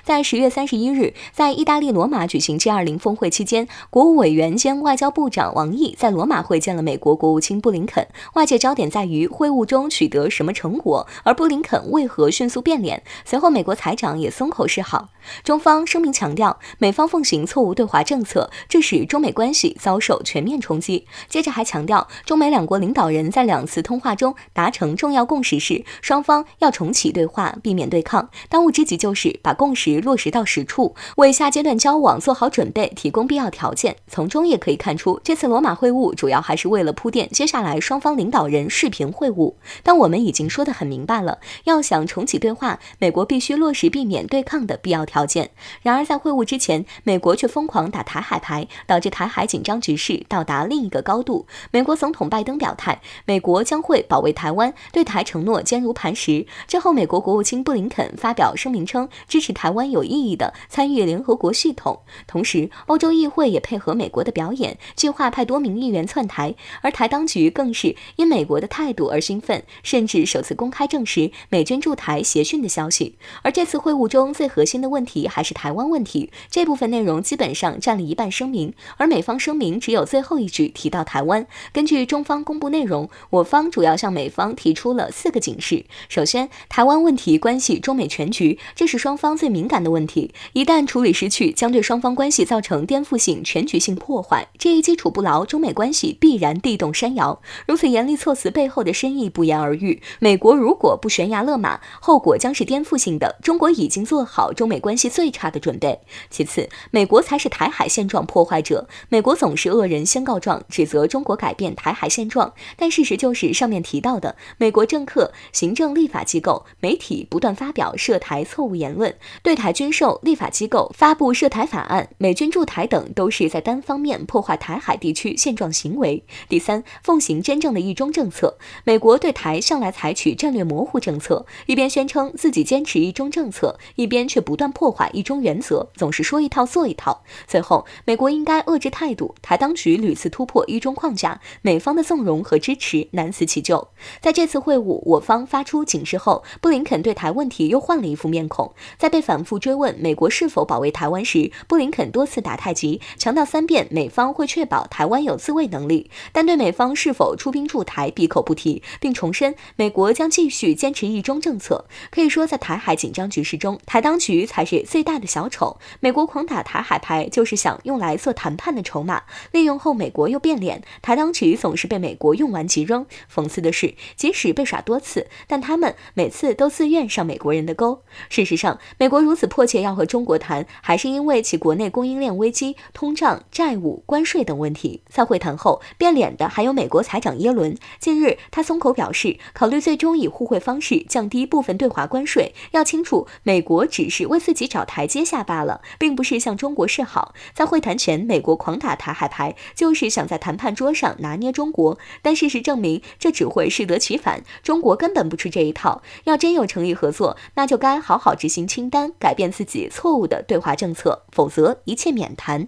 在10月31日，在意大利罗马举行 G20 峰会期间，国务委员兼外交部长王毅在罗马会见了美国国务卿布林肯。外界焦点在于会晤中取得什么成果，而布林肯为何迅速变脸？随后，美国财长也松口示好。中方声明强调，美方奉行错误对华政策，致使中美关系遭受全面冲击。接着还强调，中美两国领导人在2次通话中达成重要共识是，双方要重启对话，避免对抗。当务之急就是把共识落实到实处，为下阶段交往做好准备，提供必要条件。从中也可以看出，这次罗马会晤主要还是为了铺垫接下来双方领导人视频会晤。但我们已经说得很明白了，要想重启对话，美国必须落实避免对抗的必要条件。然而在会晤之前，美国却疯狂打台海牌，导致台海紧张局势到达另一个高度。美国总统拜登表态，美国将会保卫台湾，对台承诺坚如磐石。之后，美国国务卿布林肯发表声明称，支持台湾有意义地参与联合国系统。同时，欧洲议会也配合美国的表演，计划派多名议员窜台，而台当局更是因美国的态度而兴奋，甚至首次公开证实美军驻台协训的消息。而这次会晤中最核心的问题还是台湾问题，这部分内容基本上占了一半声明，而美方声明只有最后一句提到台湾。根据中方公布内容，我方主要向美方提出了4个警示。首先，台湾问题关系中美全局，这是双方最敏感的问题，一旦处理失去，将对双方关系造成颠覆性、全局性破坏。这一基础不牢，中美关系必然地动山摇。如此严厉措辞背后的深意不言而喻。美国如果不悬崖勒马，后果将是颠覆性的。中国已经做好中美关系最差的准备。其次，美国才是台海现状破坏者。美国总是恶人先告状，指责中国改变台海现状，但事实就是上面提到的，美国政客、行政立法机构、媒体不断发表涉台错误言论，对台军售、立法机构发布涉台法案、美军驻台等，都是在单方面破坏台海地区现状行为。第三，奉行真正的一中政策。美国对台向来采取战略模糊政策，一边宣称自己坚持一中政策，一边却不断破坏一中原则，总是说一套做一套。最后，美国应该遏制态度，台当局屡次突破一中框架，美方的纵容和支持难辞其咎。在这次会晤，我方发出警示后，布林肯对台问题又换了一副面孔。在被反复追问美国是否保卫台湾时，布林肯多次打太极，强调3遍美方会确保台湾有自卫能力，但对美方是否出兵驻台闭口不提，并重申美国将继续坚持一中政策。可以说，在台海紧张局势中，台当局才是最大的小丑。美国狂打台海牌，就是想用来做谈判的筹码，利用后美国又变脸，台当局总是被美国用完即扔。讽刺的是，即使被耍多次，但他们每次都自愿上美国人的钩。事实上，美国如此迫切要和中国谈，还是因为其国内供应链危机、通胀、债务、关税等问题。在会谈后变脸的还有美国财长耶伦，近日他松口表示，考虑最终以互惠方式降低部分对华关税。要清楚，美国只是为自己找台阶下罢了，并不是向中国示好。在会谈前，美国狂打台海牌，就是想在谈判桌上拿捏中国，但事实证明，这只会适得其反。中国根本不吃这一套，要真有诚意合作，那就该好好执行清单，改变自己错误的对华政策，否则一切免谈。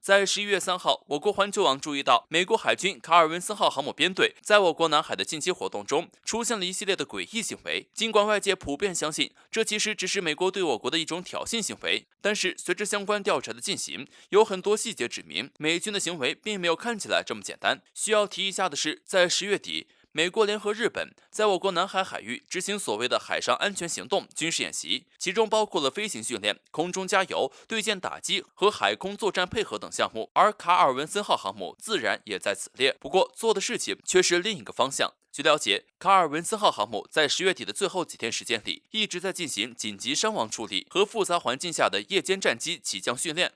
在11月3号，我国环球网注意到，美国海军卡尔文森号航母编队在我国南海的近期活动中出现了一系列的诡异行为。尽管外界普遍相信这其实只是美国对我国的一种挑衅行为，但是随着相关调查的进行，有很多细节指明美军的行为并没有看起来这么简单。需要提一下的是，在10月底，美国联合日本在我国南海海域执行所谓的海上安全行动军事演习，其中包括了飞行训练、空中加油、对舰打击和海空作战配合等项目，而卡尔文森号航母自然也在此列，不过做的事情却是另一个方向。据了解，卡尔文森号航母在10月底的最后几天时间里，一直在进行紧急伤亡处理和复杂环境下的夜间战机起降训练。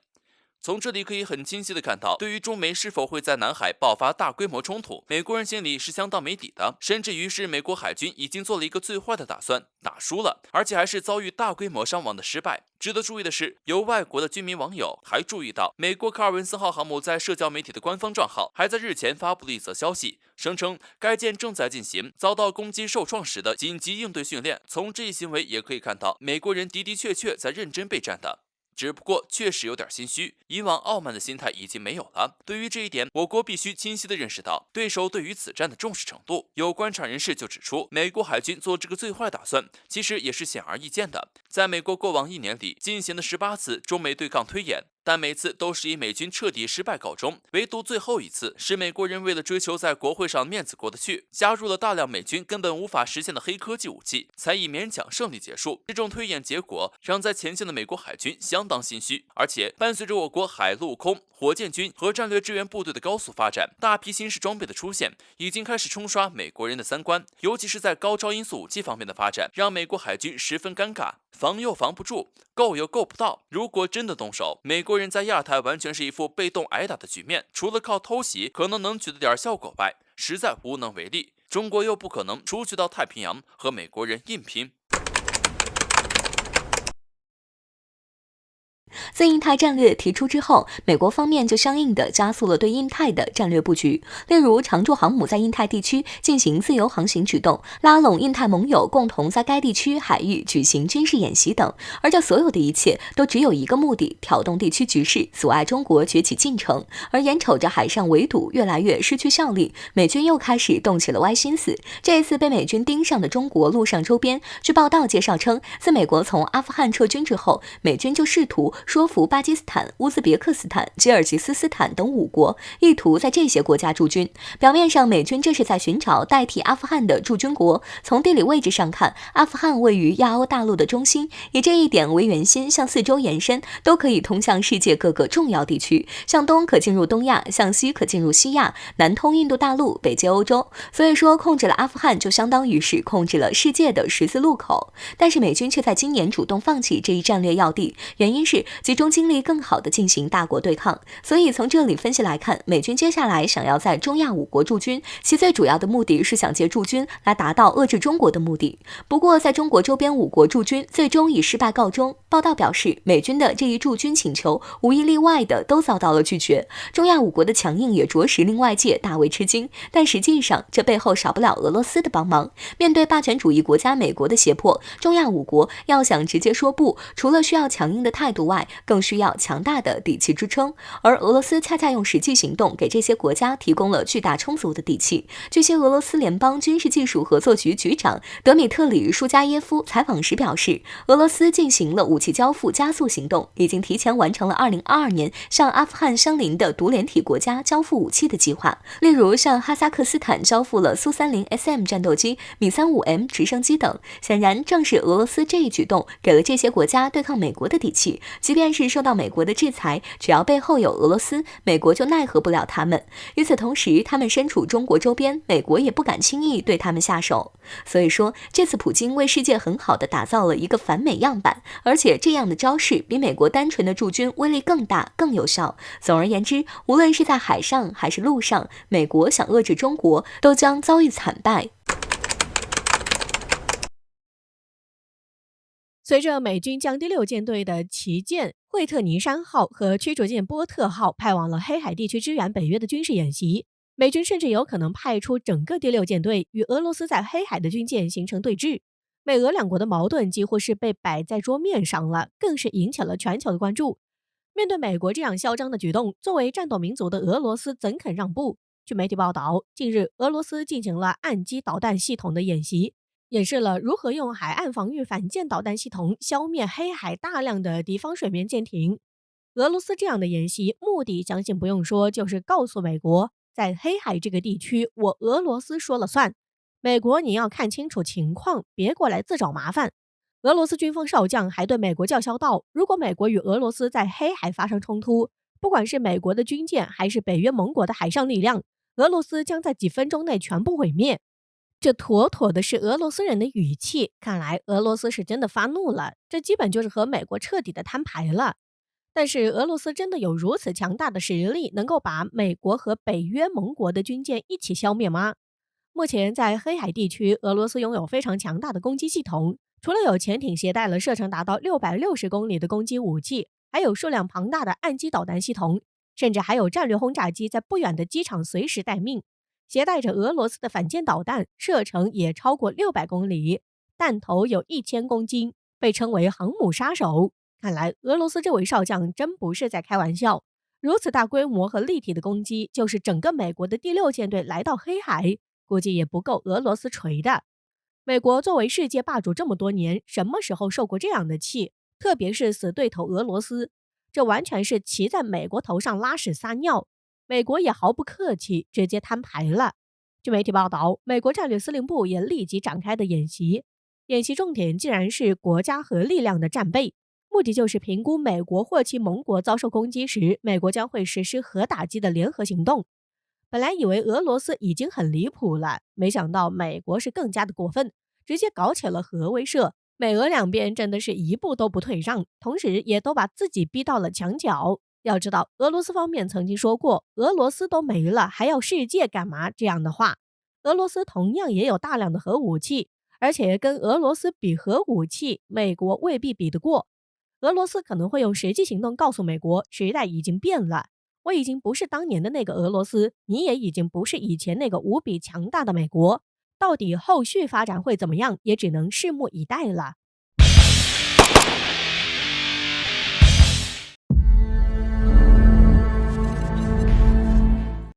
从这里可以很清晰地看到，对于中美是否会在南海爆发大规模冲突，美国人心里是相当没底的，甚至于是美国海军已经做了一个最坏的打算，打输了，而且还是遭遇大规模伤亡的失败。值得注意的是，有外国的军民网友还注意到，美国卡尔文森号航母在社交媒体的官方账号还在日前发布了一则消息，声称该舰正在进行遭到攻击受创时的紧急应对训练。从这一行为也可以看到，美国人的确在认真备战的。只不过确实有点心虚，以往傲慢的心态已经没有了。对于这一点，我国必须清晰地认识到对手对于此战的重视程度。有观察人士就指出，美国海军做这个最坏打算，其实也是显而易见的。在美国过往1年里进行的18次中美对抗推演，但每次都是以美军彻底失败告终，唯独最后一次是美国人为了追求在国会上面子过得去，加入了大量美军根本无法实现的黑科技武器，才以勉强胜利结束。这种推演结果让在前线的美国海军相当心虚，而且伴随着我国海陆空火箭军和战略支援部队的高速发展，大批新式装备的出现已经开始冲刷美国人的三观，尤其是在高超音速武器方面的发展，让美国海军十分尴尬，防又防不住，够又够不到。如果真的动手，美国人在亚太完全是一副被动挨打的局面，除了靠偷袭可能取得点效果外，实在无能为力。中国又不可能出去到太平洋和美国人硬拼。自印太战略提出之后，美国方面就相应的加速了对印太的战略布局，例如常驻航母在印太地区进行自由航行举动，拉拢印太盟友共同在该地区海域举行军事演习等。而这所有的一切都只有一个目的，挑动地区局势，阻碍中国崛起进程。而眼瞅着海上围堵越来越失去效力，美军又开始动起了歪心思。这一次被美军盯上的中国陆上周边，据报道介绍称，自美国从阿富汗撤军之后，美军就试图说服巴基斯坦、乌兹别克斯坦、吉尔吉斯斯坦等5国，意图在这些国家驻军。表面上，美军这是在寻找代替阿富汗的驻军国。从地理位置上看，阿富汗位于亚欧大陆的中心，以这一点为圆心，向4周延伸，都可以通向世界各个重要地区。向东可进入东亚，向西可进入西亚，南通印度大陆，北接欧洲。所以说，控制了阿富汗，就相当于是控制了世界的14路口。但是美军却在今年主动放弃这一战略要地，原因是集中精力更好地进行大国对抗。所以从这里分析来看，美军接下来想要在中亚5国驻军，其最主要的目的是想借驻军来达到遏制中国的目的。不过在中国周边5国驻军最终以失败告终。报道表示，美军的这一驻军请求无一例外的都遭到了拒绝。中亚5国的强硬也着实令外界大为吃惊，但实际上这背后少不了俄罗斯的帮忙。面对霸权主义国家美国的胁迫，中亚5国要想直接说不，除了需要强硬的态度外，更需要强大的底气支撑。而俄罗斯恰恰用实际行动给这些国家提供了巨大充足的底气。据悉，俄罗斯联邦军事技术合作局局长德米特里·舒加耶夫采访时表示，俄罗斯进行了武器交付加速行动，已经提前完成了2022年向阿富汗相邻的独联体国家交付武器的计划，例如向哈萨克斯坦交付了苏30 SM 战斗机、米35M 直升机等。显然，正是俄罗斯这一举动给了这些国家对抗美国的底气，即便是受到美国的制裁，只要背后有俄罗斯，美国就奈何不了他们。与此同时，他们身处中国周边，美国也不敢轻易对他们下手。所以说，这次普京为世界很好的打造了一个反美样板，而且这样的招式比美国单纯的驻军威力更大、更有效。总而言之，无论是在海上还是陆上，美国想遏制中国，都将遭遇惨败。随着美军将第6舰队的旗舰惠特尼山号和驱逐舰波特号派往了黑海地区支援北约的军事演习，美军甚至有可能派出整个第6舰队与俄罗斯在黑海的军舰形成对峙。美俄两国的矛盾几乎是被摆在桌面上了，更是引起了全球的关注。面对美国这样嚣张的举动，作为战斗民族的俄罗斯怎肯让步？据媒体报道，近日俄罗斯进行了岸基导弹系统的演习，演示了如何用海岸防御反舰导弹系统消灭黑海大量的敌方水面舰艇。俄罗斯这样的演习目的相信不用说，就是告诉美国，在黑海这个地区我俄罗斯说了算，美国你要看清楚情况，别过来自找麻烦。俄罗斯军方少将还对美国叫嚣道，如果美国与俄罗斯在黑海发生冲突，不管是美国的军舰还是北约盟国的海上力量，俄罗斯将在几分钟内全部毁灭。这妥妥的是俄罗斯人的语气，看来俄罗斯是真的发怒了，这基本就是和美国彻底的摊牌了。但是俄罗斯真的有如此强大的实力，能够把美国和北约盟国的军舰一起消灭吗？目前在黑海地区，俄罗斯拥有非常强大的攻击系统，除了有潜艇携带了射程达到660公里的攻击武器，还有数量庞大的岸基导弹系统，甚至还有战略轰炸机在不远的机场随时待命，携带着俄罗斯的反舰导弹，射程也超过600公里，弹头有1000公斤，被称为航母杀手。看来俄罗斯这位少将真不是在开玩笑，如此大规模和立体的攻击，就是整个美国的第6舰队来到黑海，估计也不够俄罗斯锤的。美国作为世界霸主这么多年，什么时候受过这样的气？特别是死对头俄罗斯，这完全是骑在美国头上拉屎撒尿。美国也毫不客气，直接摊牌了。据媒体报道，美国战略司令部也立即展开的演习，演习重点竟然是国家核力量的战备，目的就是评估美国或其盟国遭受攻击时，美国将会实施核打击的联合行动。本来以为俄罗斯已经很离谱了，没想到美国是更加的过分，直接搞起了核威慑。美俄两边真的是一步都不退让，同时也都把自己逼到了墙角。要知道，俄罗斯方面曾经说过，俄罗斯都没了，还要世界干嘛这样的话。俄罗斯同样也有大量的核武器，而且跟俄罗斯比核武器，美国未必比得过。俄罗斯可能会用实际行动告诉美国，时代已经变了，我已经不是当年的那个俄罗斯，你也已经不是以前那个无比强大的美国。到底后续发展会怎么样，也只能拭目以待了。